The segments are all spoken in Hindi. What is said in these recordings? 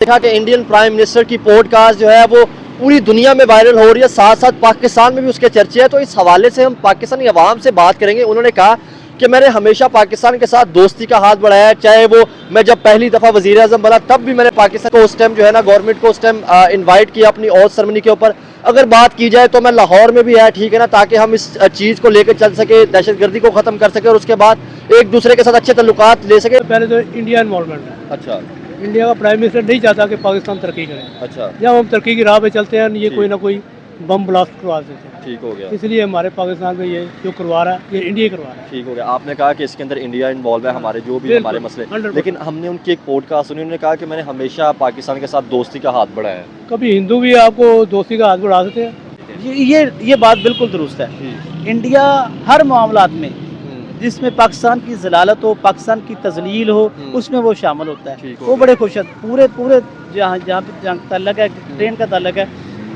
देखा कि इंडियन प्राइम मिनिस्टर की पॉडकास्ट जो है वो पूरी दुनिया में वायरल हो रही है, साथ साथ पाकिस्तान में भी उसके चर्चे हैं। तो इस हवाले से हम पाकिस्तानी अवाम से बात करेंगे। उन्होंने कहा कि मैंने हमेशा पाकिस्तान के साथ दोस्ती का हाथ बढ़ाया है, चाहे वो मैं जब पहली दफ़ा वज़ीर आज़म बना तब भी मैंने पाकिस्तान को उस टाइम जो है ना गवर्नमेंट को उस टाइम इन्वाइट किया अपनी ओथ सेरेमनी के ऊपर। अगर बात की जाए तो मैं लाहौर में भी आया, ठीक है ना, ताकि हम इस चीज़ को लेकर चल सके, दहशतगर्दी को ख़त्म कर सके और उसके बाद एक दूसरे के साथ अच्छे तल्लुकात ले सके। पहले तो इंडिया इन्वॉल्वमेंट है। अच्छा इंडिया का प्राइम मिनिस्टर नहीं चाहता कि पाकिस्तान तरक्की करे। अच्छा, जब हम तरक्की की राह पे चलते हैं ये कोई ना कोई बम ब्लास्ट करवा देते हैं। ठीक हो गया, इसलिए हमारे पाकिस्तान में ये जो करवा रहा है ये इंडिया ही करवा रहा है। ठीक हो गया। आपने कहा कि इसके अंदर इंडिया इन्वॉल्व है, हमारे जो भी हमारे मसले, 100%। लेकिन हमने उनकी एक पॉडकास्ट सुनी, उन्होंने कहा कि मैंने हमेशा पाकिस्तान के साथ दोस्ती का हाथ बढ़ाया है। कभी हिंदू भी आपको दोस्ती का हाथ बढ़ा देते हैं। ये बात बिल्कुल दुरुस्त है। इंडिया हर मामलात में जिसमें पाकिस्तान की जलालत हो, पाकिस्तान की तजलील हो, उसमें वो शामिल होता है। वो बड़े खुश हैं। पूरे जहाँ पे ताल्लुक है, ट्रेन का ताल्लुक है,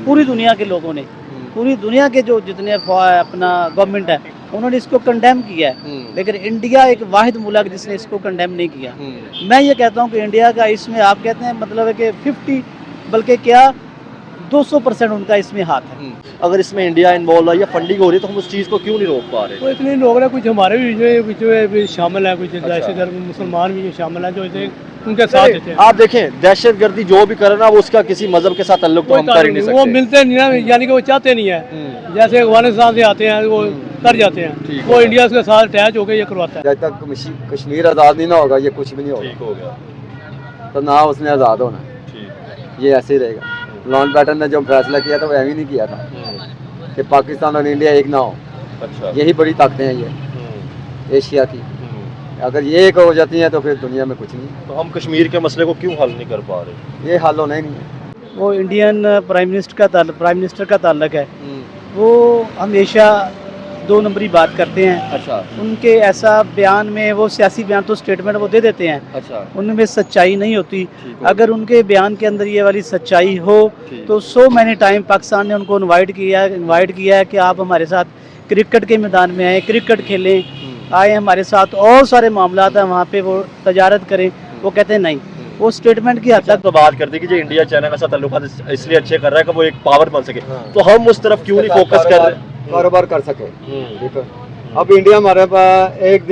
पूरी दुनिया के लोगों ने, पूरी दुनिया के जो जितने अपना गवर्नमेंट है उन्होंने इसको कंडेम किया है। लेकिन इंडिया एक वाहिद मुल्क जिसने इसको कंडेम नहीं किया। मैं ये कहता हूँ कि इंडिया का इसमें आप कहते हैं मतलब है कि 50 बल्कि क्या 200% उनका इसमें हाथ है। अगर इसमें इंडिया इन्वॉल्व है या फंडिंग हो रही है तो हम उस चीज़ को क्यों नहीं रोक पा रहे? तो इतने लोग हैं, कुछ हमारे भी शामिल हैं, कुछ दहशतगर्द मुसलमान भी शामिल हैं जो इसे उनके साथ देते हैं। आप देखें, दहशतगर्दी जो भी करे ना वो उसका किसी मजहब के साथ ताल्लुक तो हम कर ही नहीं सकते। वो मिलते नहीं ना, यानी कि वो चाहते नहीं है। जैसे अफगानिस्तान से आते हैं वो कर जाते हैं, वो इंडिया के साथ अटैच होकर ये करवाता है। जब तक कश्मीर आज़ाद नहीं ना होगा ये कुछ भी नहीं होगा। ठीक हो गया, तो ना उसने आज़ाद होना है, ठीक। ये ऐसे ही रहेगा। लॉन्च पैटर्न ने जो फैसला किया था वो ऐसे ही नहीं किया था कि पाकिस्तान और इंडिया एक ना हो। अच्छा, यही बड़ी ताकतें हैं ये एशिया की। अगर ये एक हो जाती हैं तो फिर दुनिया में कुछ नहीं है। तो हम कश्मीर के मसले को क्यों हल नहीं कर पा रहे? ये हल होना ही नहीं है। वो इंडियन प्राइम मिनिस्टर का ताल्लुक है, वो हमेशा 2 नंबरी बात करते हैं। अच्छा उनके ऐसा बयान में वो सियासी बयान तो स्टेटमेंट वो दे देते हैं, अच्छा, उनमें सच्चाई नहीं होती। ठीक हो अगर उनके बयान के अंदर ये वाली सच्चाई हो ठीक। तो सो मैनी टाइम पाकिस्तान ने उनको इनवाइट किया है कि आप हमारे साथ क्रिकेट के मैदान में आए, क्रिकेट खेलें, आए हमारे साथ, और सारे मामलात हैं वहाँ पे वो तजारत करें। वो कहते हैं नहीं, वो स्टेटमेंट की हद तक तो बात करते कि जो इंडिया चाइना के साथ ताल्लुकात इसलिए अच्छे कर रहा है कि वो एक पावर बन सके। तो हम उस तरफ क्यों नहीं फोकस कर रहे? कारोबार कर सके। ठीक है, अब इंडिया हमारे पास एक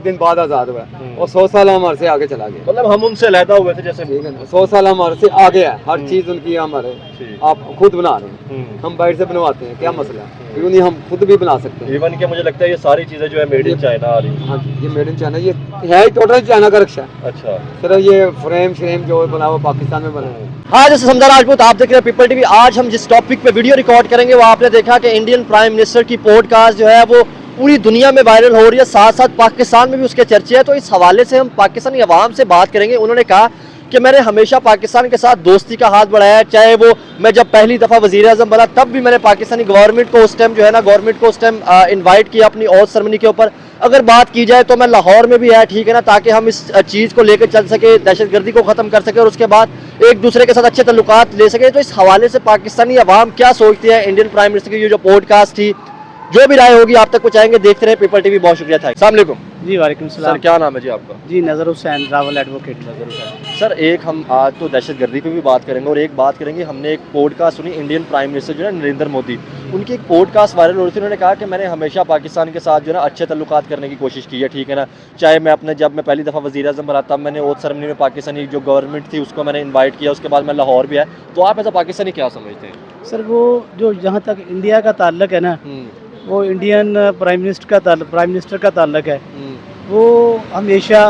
दिन बाद आज़ाद हुआ और 100 साल हमारे से आगे चला गया। मतलब हम उनसे अलहदा हुए थे जैसे। ठीक है ना, 100 साल हमारे से आगे है, हर चीज़ उनकी हमारे आप खुद बना रहे हैं, हम बाहर से बनवाते हैं, क्या मसला है? क्यों नहीं हम खुद भी बना सकते हैं। इवन कि मुझे लगता है ये सारी चीज़ें जो है मेड इन चाइना आ रही है। हाँ जी, ये मेड इन चाइना, ये है ही टोटल चाइना का रक्षा है। अच्छा, सिर्फ ये फ्रेम जो बना हुआ पाकिस्तान में बना है। हाँ, जैसे समझा राजपूत, आप देख रहे हैं पीपल टीवी। आज हम जिस टॉपिक पे वीडियो रिकॉर्ड करेंगे वो आपने देखा कि इंडियन प्राइम मिनिस्टर की पॉडकास्ट जो है वो पूरी दुनिया में वायरल हो रही है, साथ साथ पाकिस्तान में भी उसके चर्चे हैं। तो इस हवाले से हम पाकिस्तानी अवाम से बात करेंगे। उन्होंने कहा कि मैंने हमेशा पाकिस्तान के साथ दोस्ती का हाथ बढ़ाया है, चाहे वो मैं जब पहली दफ़ा वज़ीर आज़म बना तब भी मैंने पाकिस्तानी गवर्नमेंट को उस टाइम जो है ना गवर्नमेंट को उस टाइम इन्वाइट किया अपनी ओथ सेरेमनी के ऊपर। अगर बात की जाए तो मैं लाहौर में भी आया, ठीक है ना, ताकि हम इस चीज़ को लेकर चल सके, दहशतगर्दी को ख़त्म कर सके और उसके बाद एक दूसरे के साथ अच्छे तल्लुकात ले सके। तो इस हवाले से पाकिस्तानी अवाम क्या सोचती है इंडियन प्राइम मिनिस्टर की ये जो पॉडकास्ट थी, जो भी राय होगी आप तक पहुँचाएंगे। देखते रहे पीपल टीवी। बहुत शुक्रिया था। अस्सलाम वालेकुम जी वालेकुम सर, सलाम। क्या नाम है जी आपका? जी नज़र हुसैन, रावल एडवोकेट। सर, एक हम आज तो दहशतगर्दी पे भी बात करेंगे और एक बात करेंगे, हमने एक पॉडकास्ट सुनी इंडियन प्राइम मिनिस्टर जो है नरेंद्र मोदी, उनकी एक पॉडकास्ट वायरल हो रही थी। उन्होंने कहा कि मैंने हमेशा पाकिस्तान के साथ जो है ना अच्छे तल्लुकात करने की कोशिश की है, ठीक है ना, चाहे मैं जब मैं पहली दफ़ा वज़ीर आज़म बना तब मैंने ओथ सेरेमनी में पाकिस्तानी जो गवर्नमेंट थी उसको मैंने इन्वाइट किया, उसके बाद मैं लाहौर भी आया। तो आप ऐसा पाकिस्तानी क्या समझते हैं? सर वो जो जहाँ तक इंडिया का ताल्लुक है ना, वो इंडियन प्राइम मिनिस्टर का ताल्लुक है, वो हमेशा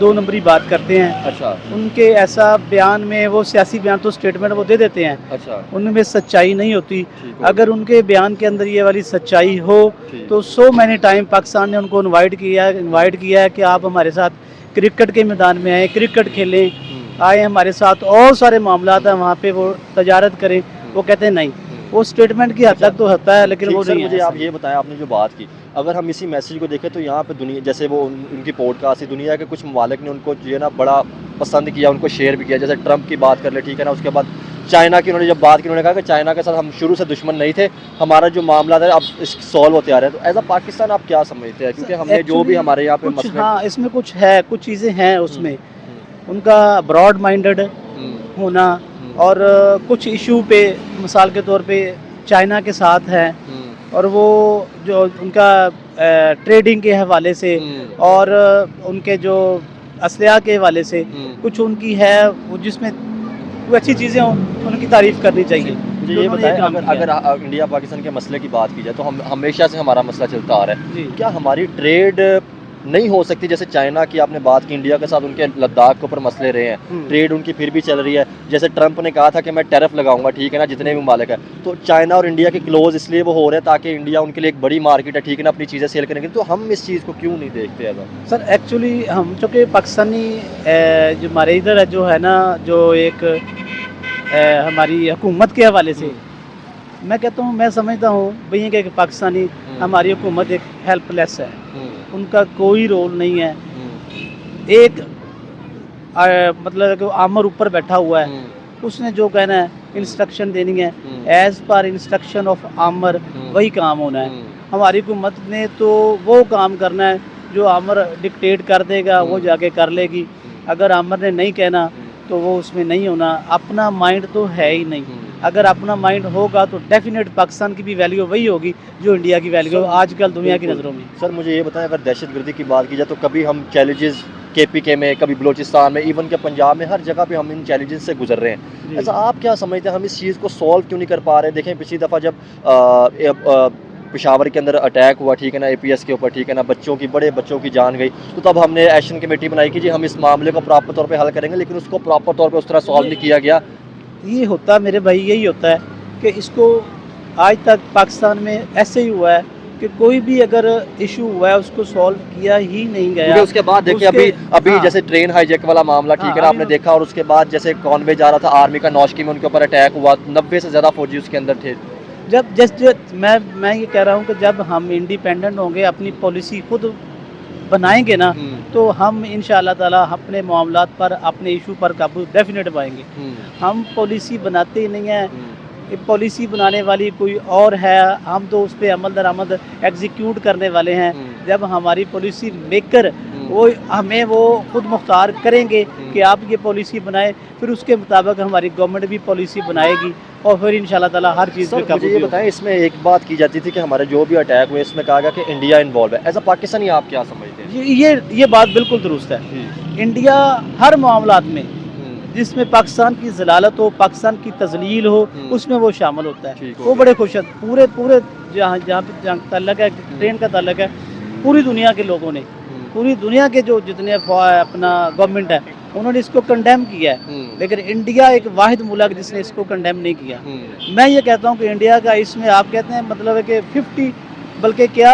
2 नंबरी बात करते हैं। अच्छा, उनके ऐसा बयान में वो सियासी बयान तो स्टेटमेंट वो दे देते हैं, अच्छा, उनमें सच्चाई नहीं होती। ठीक हो अगर उनके बयान के अंदर ये वाली सच्चाई हो ठीक। तो सो मैनी टाइम पाकिस्तान ने उनको इनवाइट किया है कि आप हमारे साथ क्रिकेट के मैदान में आए, क्रिकेट खेलें, आए हमारे साथ, और सारे मामलात हैं वहाँ पे वो तजारत करें। वो कहते हैं नहीं, वो स्टेटमेंट की हद तक तो होता है लेकिन वो सर, नहीं मुझे है। आप ये बताएं, आपने जो बात की, अगर हम इसी मैसेज को देखें तो यहाँ पे दुनिया, जैसे वो उनकी पॉडकास्ट थी, दुनिया के कुछ ममालिक ने उनको जो है ना बड़ा पसंद किया, उनको शेयर भी किया। जैसे ट्रंप की बात कर ले, ठीक है ना, उसके बाद चाइना की उन्होंने जब बात की, उन्होंने कहा कि चाइना के साथ हम शुरू से दुश्मन नहीं थे, हमारा जो मामला है अब सॉल्व होते आ रहे हैं। तो एज अ पाकिस्तान आप क्या समझते हैं? क्योंकि हमने जो भी हमारे यहाँ पे मसले, हाँ इसमें कुछ है, कुछ चीज़ें हैं उसमें। उनका ब्रॉड माइंडेड होना और कुछ इशू पे मिसाल के तौर पे चाइना के साथ है और वो जो उनका ट्रेडिंग के हवाले से और उनके जो असलिया के हवाले से कुछ उनकी है वो जिसमें वो अच्छी चीज़ें हों उनकी तारीफ़ करनी चाहिए। मुझे ये बताएं, अगर इंडिया पाकिस्तान के मसले की बात की जाए तो हम हमेशा से हमारा मसला चलता आ रहा है, क्या हमारी ट्रेड नहीं हो सकती? जैसे चाइना की आपने बात की, इंडिया के साथ उनके लद्दाख के ऊपर मसले रहे हैं, ट्रेड उनकी फिर भी चल रही है। जैसे ट्रंप ने कहा था कि मैं टैरिफ लगाऊंगा, ठीक है ना, जितने भी ममालिक है, तो चाइना और इंडिया के क्लोज इसलिए वो हो रहे हैं ताकि इंडिया उनके लिए एक बड़ी मार्केट है, ठीक है ना, अपनी चीज़ें सेल करेंगे। तो हम इस चीज़ को क्यों नहीं देखते ऐसा? सर एक्चुअली हम चूँकि पाकिस्तानी जो हमारे इधर है जो है ना, जो एक हमारी हुकूमत के हवाले से मैं कहता हूँ, मैं समझता हूँ भैया कि पाकिस्तानी हमारी हुकूमत एक हेल्पलेस है, उनका कोई रोल नहीं है। एक मतलब कि आमर ऊपर बैठा हुआ है, उसने जो कहना है इंस्ट्रक्शन देनी है, एज पर इंस्ट्रक्शन ऑफ आमर वही काम होना है। हमारी हुकूमत ने तो वो काम करना है जो आमर डिक्टेट कर देगा, वो जाके कर लेगी। अगर आमर ने नहीं कहना तो वो उसमें नहीं होना। अपना माइंड तो है ही नहीं। अगर अपना माइंड होगा तो डेफिनेट पाकिस्तान की भी वैल्यू वही होगी जो इंडिया की वैल्यू आजकल दुनिया की नज़रों में। सर मुझे ये बताएं, अगर दहशतगर्दी की बात की जाए तो कभी हम चैलेंजेस KPK में, कभी बलूचिस्तान में, इवन के पंजाब में, हर जगह पे हम इन चैलेंजेस से गुजर रहे हैं। ऐसा आप क्या समझते हैं, हम इस चीज़ को सॉल्व क्यों नहीं कर पा रहे? देखें पिछली दफ़ा जब पेशावर के अंदर अटैक हुआ, ठीक है ना, APS के ऊपर, ठीक है ना, बड़े बच्चों की जान गई, तो तब हमने एक्शन कमेटी बनाई कि जी हम इस मामले को प्रॉपर तौर पे हल करेंगे, लेकिन उसको प्रॉपर तौर पे उस तरह सॉल्व नहीं किया गया। ये होता मेरे भाई, यही होता है कि इसको आज तक पाकिस्तान में ऐसे ही हुआ है कि कोई भी अगर इशू हुआ है उसको सॉल्व किया ही नहीं गया। उसके बाद देखिए अभी जैसे ट्रेन हाईजैक वाला मामला, ठीक है ना, आपने देखा, और उसके बाद जैसे कॉन्वे जा रहा था आर्मी का, नौशकी में उनके ऊपर अटैक हुआ, 90 से ज़्यादा फौजी उसके अंदर थे। मैं ये कह रहा हूँ कि जब हम इंडिपेंडेंट होंगे, अपनी पॉलिसी खुद बनाएंगे ना, तो हम इंशाअल्लाह ताला अपने मामलात पर, अपने इशू पर काबू डेफिनेट पाएंगे। हम पॉलिसी बनाते ही नहीं हैं, पॉलिसी बनाने वाली कोई और है, हम तो उस पर अमल दरामद एग्जीक्यूट करने वाले हैं। जब हमारी पॉलिसी मेकर वो हमें वो खुद मुख्तार करेंगे कि आप ये पॉलिसी बनाएं, फिर उसके मुताबिक हमारी गवर्नमेंट भी पॉलिसी बनाएगी और फिर इंशाल्लाह ताला हर चीज़ पे काबू। ये बताएं, इसमें एक बात की जाती थी कि हमारे जो भी अटैक हुए इसमें कहा गया कि इंडिया इन्वॉल्व है। एज अ पाकिस्तानी आप क्या समझते हैं? ये बात बिल्कुल दुरुस्त है। इंडिया हर मामलात में जिसमें पाकिस्तान की जलालत हो, पाकिस्तान की तजलील हो, उसमें वो शामिल होता है। वो बड़े खुश हैं। पूरे जहाँ पे ताल्लुक है, ट्रेन का ताल्लुक है, पूरी दुनिया के लोगों ने, पूरी दुनिया के जो जितने अपना गवर्नमेंट है, उन्होंने इसको कंडेम किया है। लेकिन इंडिया एक वाहिद मुल्क जिसने इसको कंडेम नहीं किया। मैं ये कहता हूँ कि इंडिया का इसमें, आप कहते हैं मतलब है कि 50 बल्कि क्या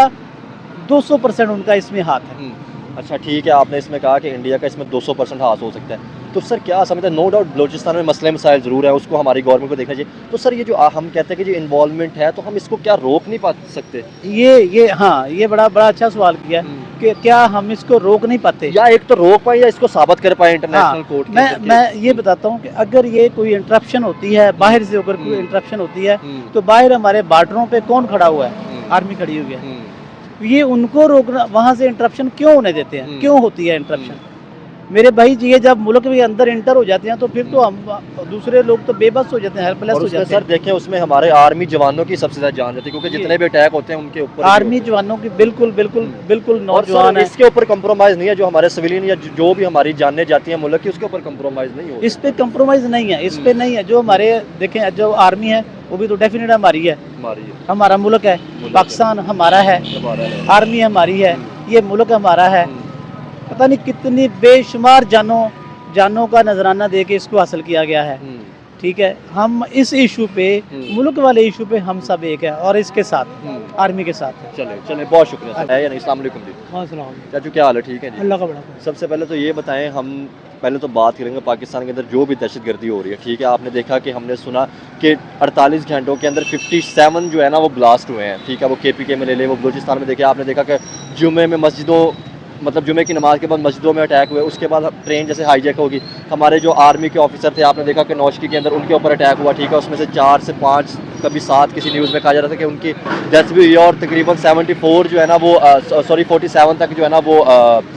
200% उनका इसमें हाथ है। अच्छा ठीक है, आपने इसमें कहा कि इंडिया का इसमें 200% हाथ हो सकता है, तो सर क्या समझते हैं? नो डाउट बलूचिस्तान में मसले मसाइल ज़रूर है, उसको हमारी गवर्नमेंट को देखना चाहिए। तो सर ये जो हम कहते हैं कि जो इन्वॉल्वमेंट है, तो हम इसको क्या रोक नहीं पा सकते? ये बड़ा अच्छा सवाल किया कि क्या हम इसको रोक नहीं पाते, या एक तो रोक पाए या इसको साबित कर पाए इंटरनेशनल कोर्ट। मैं ये बताता हूँ कि अगर ये कोई इंटरप्शन होती है, बाहर से अगर कोई इंटरप्शन होती है, तो बाहर हमारे बॉर्डरों पे कौन खड़ा हुआ है? आर्मी खड़ी हुई है। ये उनको रोकना, वहाँ से इंटरप्शन क्यों होने देते हैं? क्यों होती है इंटरप्शन? मेरे भाई जी, ये जब मुल्क के अंदर इंटर हो जाते हैं तो फिर तो हम दूसरे लोग तो बेबस हो जाते हैं, हेल्पलेस हो जाते हैं। सर देखें, उसमें हमारे आर्मी जवानों की सबसे ज़्यादा जान जाती है, क्योंकि जितने भी अटैक होते हैं उनके ऊपर आर्मी जवानों की बिल्कुल नौजवान है। इसके ऊपर कंप्रोमाइज़ नहीं है, जो हमारे सिविलियन या जो भी हमारी जानें जाती हैं मुल्क की, उसके ऊपर कंप्रोमाइज़ नहीं हो। इस पे कंप्रोमाइज़ नहीं है, इस पे नहीं है। जो हमारे देखें, जो आर्मी है वो भी तो डेफिनेट हमारी है, हमारा मुल्क है, पाकिस्तान हमारा है, आर्मी हमारी है, ये मुल्क हमारा है। पता नहीं कितनी बेशुमार जानों का नजराना दे के इसको हासिल किया गया है। ठीक है, हम इस इशू पे, मुल्क वाले इशू पे हम सब एक है, और इसके साथ आर्मी के साथ है। चले बहुत शुक्रिया सर। है या नहीं? अस्सलाम वालेकुम जी। चाचू क्या हाल है? ठीक है जी, अल्लाह का बड़ा। सबसे पहले तो ये बताएं, हम पहले तो बात करेंगे पाकिस्तान के अंदर जो भी दहशतगर्दी हो रही है, ठीक है। आपने देखा कि हमने सुना कि 48 घंटों के अंदर 57 जो है ना वो ब्लास्ट हुए हैं, ठीक है। वो KPK में ले लें, वो बलूचिस्तान में देखे, आपने देखा कि जुमे में मस्जिदों मतलब जुमे की नमाज के बाद मस्जिदों में अटैक हुए, उसके बाद ट्रेन जैसे हाईजैक होगी, हमारे जो आर्मी के ऑफिसर थे आपने देखा कि नौशकी के अंदर उनके ऊपर अटैक हुआ, ठीक है, उसमें से 4 से 5 कभी 7 किसी न्यूज़ में कहा जा रहा था कि उनकी डेथ भी हुई है, और तकरीबन 74 जो है ना वो 47 तक जो है ना वो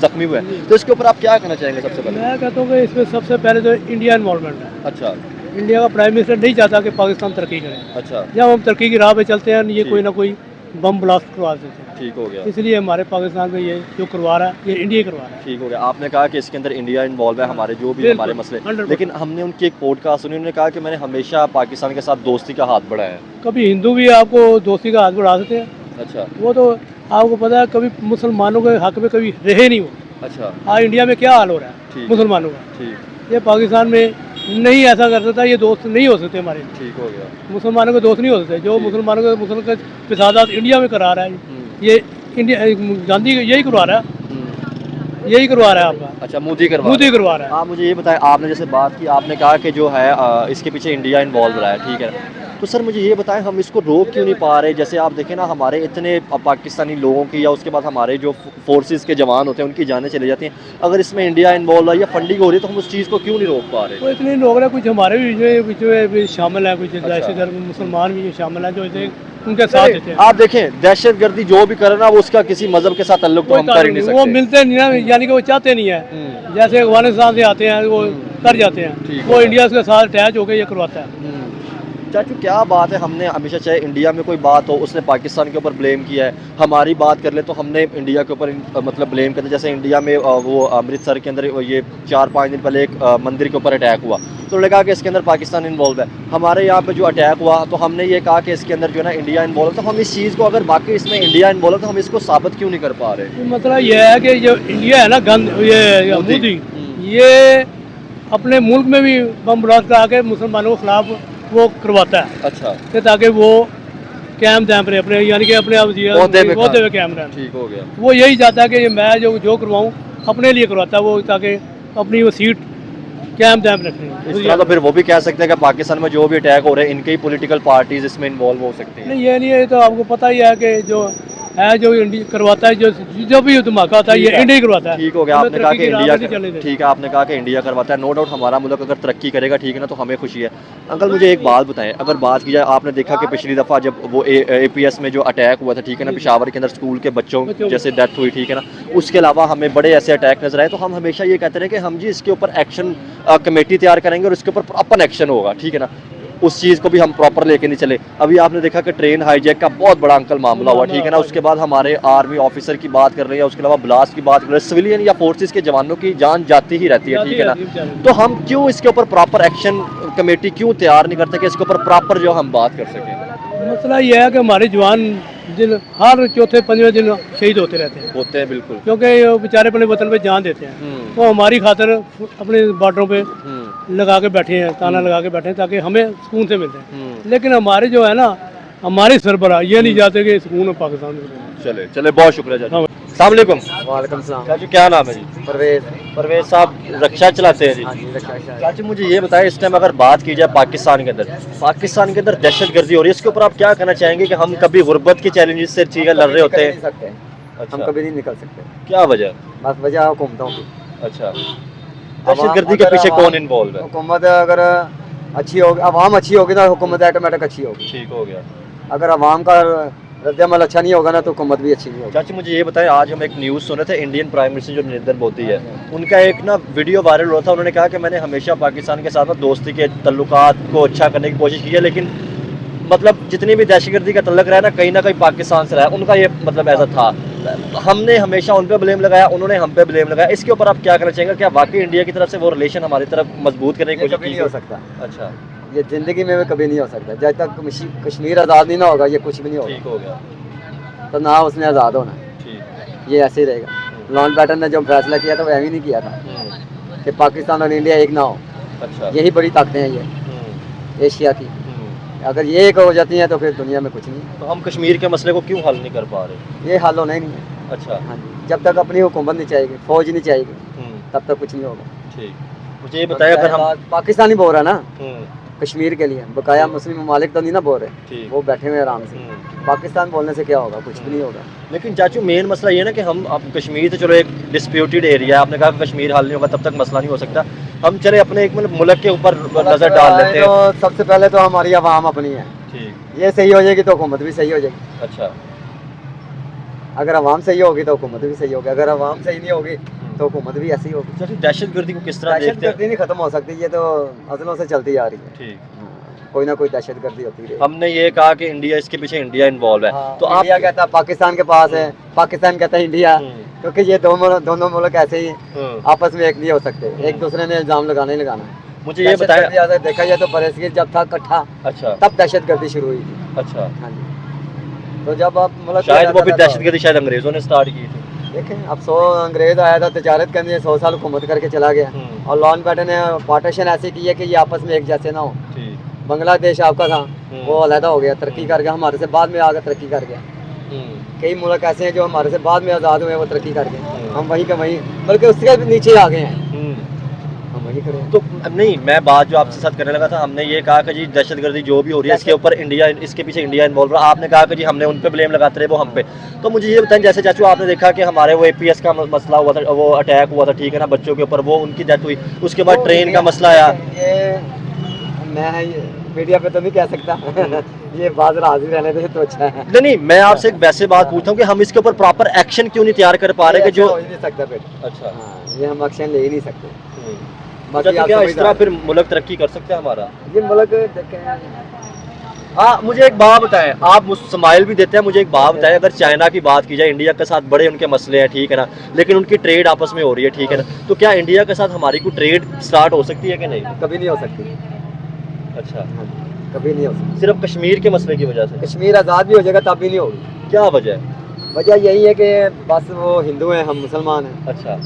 जख्मी हुए। तो इसके ऊपर आप क्या कहना चाहेंगे सबसे पहले? मैं कहता हूँ कि इसमें सबसे पहले तो इंडिया इन्वॉल्वमेंट है। अच्छा इंडिया का प्राइम मिनिस्टर नहीं चाहता कि पाकिस्तान तरक्की करे। अच्छा, जब हम तरक्की की राह पे चलते हैं ये ठीक। कोई ना कोई बम ब्लास्ट करवा देते हैं, ठीक हो गया, इसलिए हमारे पाकिस्तान में ये जो करवा रहा है ये इंडिया करवा रहा है। ठीक हो गया। आपने कहा कि इसके अंदर इंडिया इन्वॉल्व है, हमारे जो भी बिल्कुल, हमारे मसले, 100%। लेकिन हमने उनकी एक पॉडकास्ट सुनी, उन्होंने कहा कि मैंने हमेशा पाकिस्तान के साथ दोस्ती का हाथ बढ़ाया है। कभी हिंदू भी आपको दोस्ती का हाथ बढ़ा सकते हैं, अच्छा वो तो आपको पता है, कभी मुसलमानों के हक में कभी रहे नहीं वो। अच्छा, आज इंडिया में क्या हाल हो रहा है ठीक। मुसलमानों का, ठीक ये पाकिस्तान में नहीं ऐसा कर सकता, ये दोस्त नहीं हो सकते हमारे, ठीक हो गया। मुसलमानों के दोस्त नहीं हो सकते। जो मुसलमानों के मुसलमान के फिसादात इंडिया में करा रहा है ये इंडिया, गांधी यही करवा रहा है, यही करवा रहा है आपका, अच्छा, मोदी करवा मोदी करवा रहा है। आप मुझे ये बताएं, आपने जैसे बात की, आपने कहा कि जो है इसके पीछे इंडिया इन्वॉल्व रहा है, ठीक है, तो सर मुझे ये बताएं हम इसको रोक क्यों नहीं पा रहे? जैसे आप देखें ना, हमारे इतने पाकिस्तानी लोगों की, या उसके बाद हमारे जो फोर्सेस के जवान होते हैं उनकी जानें चली जाती हैं, अगर इसमें इंडिया इन्वॉल्व है या फंडिंग हो रही है तो हम उस चीज़ को क्यों नहीं रोक पा रहे? तो इतने लोग ना, कुछ हमारे बीच में भी शामिल हैं, कुछ अच्छा। दहशतगर्द मुसलमान भी शामिल हैं जो इसे उनके साथ देते हैं। आप देखें, दहशतगर्दी जो भी करे ना वो उसका किसी मजहब के साथ ताल्लुक तो कोई हम कर ही नहीं वो सकते। मिलते नहीं है, यानी कि वो चाहते नहीं है। जैसे अफगानिस्तान से आते हैं वो कर जाते ठीक हैं, वो है। इंडिया के साथ अटैच होकर ये करवाता है। चाचू क्या बात है, हमने हमेशा चाहे इंडिया में कोई बात हो उसने पाकिस्तान के ऊपर ब्लेम किया है, हमारी बात कर ले तो हमने इंडिया के ऊपर मतलब ब्लेम करते। जैसे इंडिया में वो अमृतसर के अंदर ये 4-5 दिन पहले एक मंदिर के ऊपर अटैक हुआ, तो उन्होंने कहा कि इसके अंदर पाकिस्तान इन्वॉल्व है। हमारे यहाँ पे जो अटैक हुआ तो हमने ये कहा कि इसके अंदर जो है ना इंडिया इन्वॉल्व, तो हम इस चीज़ को, अगर बाकी इसमें इंडिया इन्वॉल्व है तो हम इसको साबित क्यों नहीं कर पा रहे? मतलब ये है कि जो इंडिया है ना, ये मोदी, ये अपने मुल्क में भी बम ब्लास्ट करा के मुसलमानों के खिलाफ वो करवाता है। अच्छा, कि ताकि वो कैम दाम रहे अपने, यानी कि अपने आप ओहदे पे कैम रहे। ठीक हो गया। वो यही चाहता है कि मैं जो करवाऊँ अपने लिए करवाता है वो, ताकि अपनी वो सीट कैम दाम रखनी। इस तरह तो फिर वो भी कह सकते हैं कि पाकिस्तान में जो भी अटैक हो रहे हैं इनके ही पॉलिटिकल पार्टीज इसमें इन्वॉल्व हो सकती हैं। नहीं, ये नहीं है, तो आपको पता ही है कि जो है, जो इंडिया करवाता है, जो भी धमाका होता है ये इंडिया ही करवाता है। ठीक हो गया। हमें आपने कहा कि तरक्की की राह इंडिया, पे नहीं चलने देना। ठीक है, आपने कहा कि इंडिया करवाता है, नो डाउट हमारा मुल्क अगर तरक्की करेगा, ठीक है ना, तो हमें खुशी है। अंकल मुझे एक बात बताएं, अगर बात की जाए, आपने देखा कि पिछली दफ़ा जब वो APS में जो अटैक हुआ था, ठीक है ना, पेशावर के अंदर स्कूल के बच्चों जैसे डेथ हुई, ठीक है ना, उसके अलावा हमें बड़े ऐसे अटैक नजर आए, तो हम हमेशा ये कहते रहे कि हम जी इसके ऊपर एक्शन कमेटी तैयार करेंगे और इसके ऊपर प्रॉपर एक्शन होगा, ठीक है ना, उस चीज़ को भी हम प्रॉपर लेके नहीं चले। अभी आपने देखा कि ट्रेन हाईजैक का बहुत बड़ा अंकल मामला हुआ, ठीक है ना, उसके बाद हमारे आर्मी ऑफिसर की बात कर रहे हैं, उसके अलावा ब्लास्ट की बात कर रहे हैं, सिविलियन या फोर्सेस के जवानों की जान जाती ही रहती है, ठीक है ना, तो हम क्यों इसके ऊपर प्रॉपर एक्शन कमेटी क्यों तैयार नहीं करते कि इसके ऊपर प्रॉपर जो हम बात कर सकें? मसला ये है कि हमारे जवान दिन हर चौथे पंजवें दिन शहीद होते रहते हैं, होते हैं बिल्कुल, क्योंकि ये बेचारे अपने वतन पे जान देते हैं। तो हमारी खातिर अपने बॉर्डरों पे लगा के बैठे हैं, ताना लगा के बैठे हैं ताकि हमें सुकून से मिलते हैं। लेकिन हमारे जो है ना, हमारे सरबराह ये नहीं चाहते कि सुकून पाकिस्तान में। चले चले, बहुत शुक्रिया चाचू। अस्सलाम वालेकुम। वालेकुम सलाम। चाचू क्या नाम है जी? परवेज। परवेज साहब रक्षा चलाते हैं जी? हाँ जी, रक्षा। चाचू मुझे ये बताएं, इस टाइम अगर बात की जाए पाकिस्तान के अंदर दहशतगर्दी हो रही है, इसके ऊपर आप क्या कहना चाहेंगे कि हम कभी गुर्बत के चैलेंजेस से ठीक है लड़ रहे होते हैं? हम अच्छा, कभी नहीं निकल सकते। क्या वजह? बस वजह हुकूमतों की। अच्छा, दहशतगर्दी के पीछे कौन इन्वॉल्व है? हुकूमत अगर अच्छी होगी, अवाम अच्छी होगी तो हुकूमत ऑटोमेटिक अच्छी होगी। ठीक हो गया। अगर अवाम का रद्दमल अच्छा नहीं होगा ना तो हुकूमत भी अच्छी नहीं होगी। चाची मुझे ये बताएं, आज हम एक न्यूज़ सुन रहे थे, इंडियन प्राइम मिनिस्टर जो नरेंद्र मोदी है, उनका एक ना वीडियो वायरल हुआ था, उन्होंने कहा कि मैंने हमेशा पाकिस्तान के साथ ना दोस्ती के तल्लुकात को अच्छा करने की कोशिश की है, लेकिन मतलब जितनी भी दहशतगर्दी का तल्लक रहा है ना कहीं पाकिस्तान से रहा है, उनका ये मतलब ऐसा था। हमने हमेशा उन पे ब्लेम लगाया, उन्होंने हम पे ब्लेम लगाया। इसके ऊपर आप क्या कहना चाहेंगे? क्या वाकई इंडिया की तरफ से वो रिलेशन हमारी तरफ मजबूत करने की कोशिश कभी की? नहीं हो सकता। अच्छा, ये जिंदगी में भी कभी नहीं हो सकता। जब तक कश्मीर आज़ाद नहीं ना होगा ये कुछ भी नहीं ठीक होगा। हो गया। तो ना उसने आज़ाद होना, ठीक। ये ऐसे ही रहेगा। लॉन्च बैटन ने जो फैसला किया था वो ऐसे नहीं किया था कि पाकिस्तान और इंडिया एक ना हो। अच्छा, यही बड़ी ताकतें हैं ये एशिया की। अगर ये एक हो जाती हैं तो फिर दुनिया में कुछ नहीं। तो हम कश्मीर के मसले को क्यों हल नहीं कर पा रहे? ये हल होना ही नहीं है। अच्छा, हाँ जी, जब तक अपनी हुकूमत नहीं चाहेगी, फौज नहीं चाहेगी, तब तक कुछ नहीं होगा। ठीक। मुझे ये बताया, अगर हम पाकिस्तानी बोल रहा ना, कश्मीर के लिए, बकाया मुस्लिम ममालिक तो नहीं ना बोल रहे, वो बैठे हुए आराम से। पाकिस्तान बोलने से क्या होगा, कुछ भी नहीं होगा। लेकिन चाचू मेन मसला ये ना कि हम अब कश्मीर तो चलो एक डिस्प्यूटेड एरिया है, आपने कहा कि कश्मीर हल नहीं होगा तब तक मसला नहीं हो सकता, हम चले अपने एक मतलब मुल्क के ऊपर नजर डाल लेते हैं। तो सबसे पहले तो हमारी आवाम अपनी है, ये सही हो जाएगी तो हुकूमत भी सही हो जाएगी। अच्छा, अगर आवाम सही होगी तो हुकूमत भी सही होगी, अगर आवाम सही नहीं होगी तो हुकूमत भी ऐसी होगी। चाचू दहशतगर्दी को किस तरह देखते हैं? दहशतगर्दी नहीं खत्म हो सकती, ये तो अज़लों से चलती आ रही है। ठीक, कोई ना कोई दहशतगर्दी होती है। हमने ये कहा कि इंडिया, इसके पीछे इंडिया इन्वॉल्व है, तो आप इंडिया कहता है पाकिस्तान के पास है, पाकिस्तान कहता है इंडिया, क्योंकि ये दोनों मुल्क ऐसे ही आपस में एक नहीं हो सकते, एक दूसरे ने इल्जाम लगाना ही लगाना है। मुझे ये बताया, देखा जाए तो बरसगीर जब था इकट्ठा, अच्छा तब दहशतगर्दी शुरू हुई थी। अच्छा, हाँ जी, तो जब आप मतलब शायद वो भी दहशतगर्दी शायद अंग्रेजों ने स्टार्ट की थी। देखें, अब 100 अंग्रेज आया था तजारत करने, 100 साल हुकूमत करके चला गया, और लॉन बैटन ने पार्टीशन ऐसे की है कि ये आपस में एक जैसे ना हो। बांग्लादेश आपका था, वो अलहदा हो गया, तरक्की कर गया, हमारे से बाद में आकर तरक्की कर गया। कई मुल्क ऐसे हैं जो हमारे से बाद में आज़ाद हुए, वो तरक्की कर गए, हम वहीं के वहीं, बल्कि उसके भी नीचे आ गए हैं, हम वहीं खड़े हैं। तो नहीं, मैं बात जो आपसे साथ करने लगा था, हमने ये कहा कि जी दहशतगर्दी जो भी हो रही है इसके ऊपर इंडिया, इसके पीछे इंडिया इन्वॉल्व है। आपने कहा कि जी हमने उन पे ब्लेम लगाते रहे, वो हम पे। तो मुझे ये बताएं, जैसे चाचू आपने देखा कि हमारे वो APS का मसला हुआ था, वो अटैक हुआ था, ठीक है ना, बच्चों के ऊपर, वो उनकी डेथ हुई, उसके बाद ट्रेन का मसला आया। ये मैं मीडिया पे तो नहीं कह सकता ये बात हाजिर रहने दे तो अच्छा है। नहीं, मैं आपसे एक वैसे बात पूछता हूँ कि हम इसके ऊपर प्रॉपर एक्शन क्यों नहीं तैयार कर पा रहे कि जो हो ही नहीं सकता फिर। अच्छा, ये हम एक्शन ले ही नहीं सकते। बाकी क्या इस तरह फिर मुल्क तरक्की कर सकते हैं हमारा? ये मुल्क देखें, हाँ, मुझे एक बात बताएं, आप स्माइल भी देते हैं, मुझे एक बात बताएं, अगर चाइना की बात की जाए, इंडिया के साथ बड़े उनके मसले हैं, ठीक है ना, लेकिन उनकी ट्रेड आपस में हो रही है, ठीक है ना, तो क्या इंडिया के साथ हमारी कोई ट्रेड स्टार्ट हो सकती है कि नहीं? कभी नहीं हो सकती। अच्छा, कभी नहीं हो सकती, सिर्फ कश्मीर के मसले की वजह से? कश्मीर आज़ाद भी हो जाएगा तब भी नहीं होगी। क्या वजह है? वजह यही है कि बस वो हिंदू हैं, हम मुसलमान हैं। अच्छा,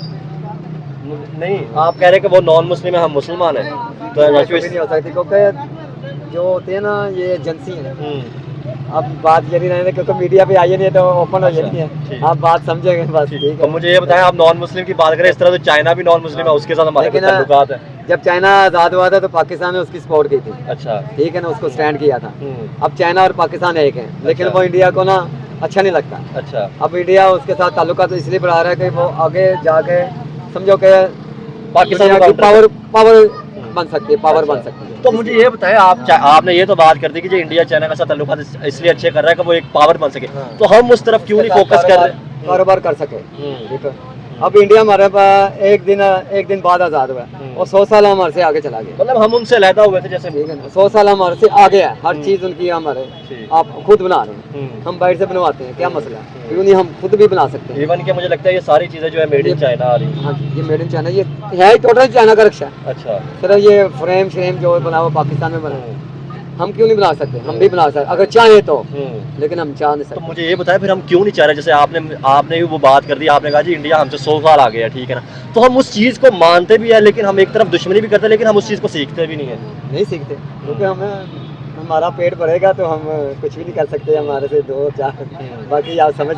नहीं, आप कह रहे हैं कि वो नॉन मुस्लिम है, हम मुसलमान हैं, तो कभी नहीं हो सकती, क्योंकि जो होते हैं ना ये एजेंसी हैं। अब बात ये नहीं रहने, क्योंकि मीडिया पे आई नहीं है तो ओपन हो जाती है, आप बात समझेंगे बस, ठीक है। तो मुझे ये बताएं, आप नॉन मुस्लिम की बात करें इस तरह, तो चाइना भी नॉन मुस्लिम है, उसके साथ हमारे ताल्लुकात है। जब चाइना आज़ाद हुआ था तो पाकिस्तान ने उसकी सपोर्ट की थी, अच्छा, ठीक है ना, उसको स्टैंड किया था। अब चाइना और पाकिस्तान एक है, लेकिन वो इंडिया को ना अच्छा नहीं लगता। अच्छा, अब इंडिया उसके साथ ताल्लुकात तो इसलिए बढ़ा रहा है कि वो आगे जाके समझो कि पाकिस्तान की पावर बन सकती है, पावर बन सकती है। तो मुझे ये बताएं, आपने ये तो बात कर दी कि जो इंडिया चाइना के साथ ताल्लुकात इसलिए अच्छे कर रहा है कि वो एक पावर बन सके, तो हम उस तरफ क्यों नहीं फोकस कर रहे? कारोबार कर सके, ठीक है। अब इंडिया हमारे पास एक दिन बाद आज़ाद हुआ और 100 साल हमारे से आगे चला गया, मतलब हम उनसे अलहदा हुए थे, जैसे, ठीक है ना, 100 साल हमारे से आगे है, हर चीज़ उनकी हमारे, आप खुद बना रहे हैं, हम बाहर से बनवाते हैं, क्या मसला है? क्यों नहीं हम खुद भी बना सकते हैं। इवन कि मुझे लगता है ये सारी चीज़ें जो है मेड इन चाइना आ रही है। हाँ जी, ये मेड इन चाइना, ये है ही टोटल चाइना का रक्षा। अच्छा, सिर्फ ये फ्रेम जो बना हुआ पाकिस्तान में बना है, हम क्यों नहीं बना सकते? हम भी बना सकते अगर चाहें तो, लेकिन हम चाह नहीं तो सकते। मुझे ये बताया फिर हम क्यों नहीं चाह रहे? जैसे आपने भी वो बात कर दी, आपने कहा जी इंडिया हमसे 100 साल आ गया, ठीक है ना, तो हम उस चीज़ को मानते भी है, लेकिन हम एक तरफ दुश्मनी भी करते हैं, लेकिन हम उस चीज़ को सीखते भी नहीं है। नहीं सीखते, क्योंकि हमें हमारा पेट भरेगा तो हम कुछ भी नहीं कर सकते, हमारे से 2-4 बाकी आप समझ